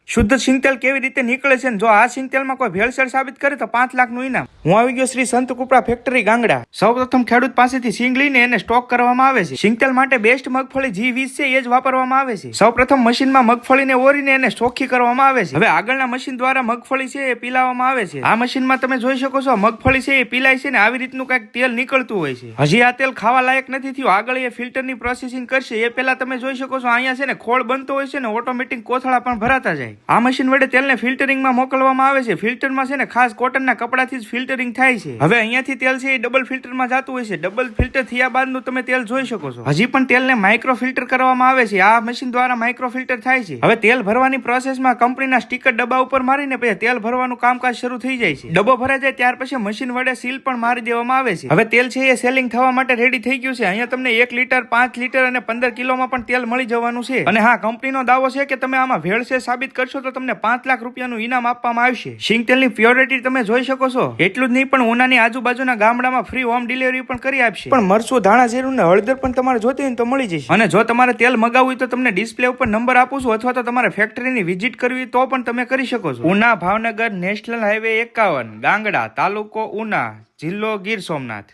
શુદ્ધ સિંગતેલ કેવી રીતે નીકળે છે જો આ સિંગતેલમાં કોઈ ભેળસેળ સાબિત કરે તો 5 લાખનું ઇનામ। હું આવી ગયો શ્રી સંત કુપડા ફેક્ટરી ગાંગડા। સૌપ્રથમ ખેડૂત પાસેથી સિંગ લઈને એને સ્ટોક કરવામાં આવે છે। સિંગતેલ માટે બેસ્ટ મગફળી G20 છે એ જ વાપરવામાં આવે છે। સૌપ્રથમ મશીનમાં મગફળીને ઓરીને એને ચોખ્ખી કરવામાં આવે છે। હવે આગળના મશીન દ્વારા મગફળી છે એ પીલાવવામાં આવે છે। આ મશીનમાં તમે જોઈ શકો છો મગફળી છે એ પીલાય છે ને આવી રીતનું કંઈક તેલ નીકળતું હોય છે। હજી આ તેલ ખાવા લાયક નથી થયું, આગળ એ ફિલ્ટરની પ્રોસેસિંગ કરશે। એ પહેલા તમે જોઈ શકો છો અહીંયા છે ને ખોળ બનતો હોય છે ને ઓટોમેટિક કોથળા પણ ભરાતા જાય। આ મશીન વડે તેલને ફિલ્ટરિંગમાં મોકલવામાં આવે છે। ફિલ્ટરમાં છે ને ખાસ કોટનના કપડાથી જ ફિલ્ટરિંગ થાય છે। હવે અહીંયાથી તેલ છે એ ડબલ ફિલ્ટરમાં જતું હોય છે। ડબલ ફિલ્ટર થયા બાદનું તમે તેલ જોઈ શકો છો। હજી પણ તેલને માઇક્રો ફિલ્ટર કરવામાં આવે છે। આ મશીન દ્વારા માઇક્રો ફિલ્ટર થાય છે। હવે તેલ ભરવાની પ્રોસેસમાં કંપનીના સ્ટીકર ડબ્બા ઉપર મારીને પછી તેલ ભરવાનું કામકાજ શરૂ થઈ જાય છે। ડબ્બો ભરાઈ જાય ત્યાર પછી મશીન વડે સીલ પણ મારી દેવામાં આવે છે। હવે તેલ છે એ સેલિંગ થવા માટે રેડી થઈ ગયું છે। અહીંયા તમને 1 લીટર 5 લીટર અને 15 કિલોમાં પણ તેલ મળી જવાનું છે। અને હા, કંપનીનો દાવો છે કે તમે આમાં ભેળસેળ સાબિત કરશો તો તમને 5 લાખ રૂપિયાનું ઇનામ આપવામાં આવશે। સિંગતેલની પ્યોરિટી તમે જોઈ શકો છો। એટલું જ નહીં પણ ઉનાની આજુબાજુના ગામડામાં ફ્રી હોમ ડિલિવરી પણ કરી આપશે। પણ મરચું, ધાણા જીરું ને હળદર પણ તમારે જોતી હોય તો મળી જશે। અને જો તમારે તેલ મગાવવું હોય તો તમને ડિસ્પ્લે ઉપર નંબર આપું છું, અથવા તો તમારે ફેક્ટરીની વિઝિટ કરવી તો પણ તમે કરી શકો છો। ઉના ભાવનગર નેશનલ હાઈવે 51, ગાંગડા, તાલુકો ઉના, જિલ્લો ગીર સોમનાથ।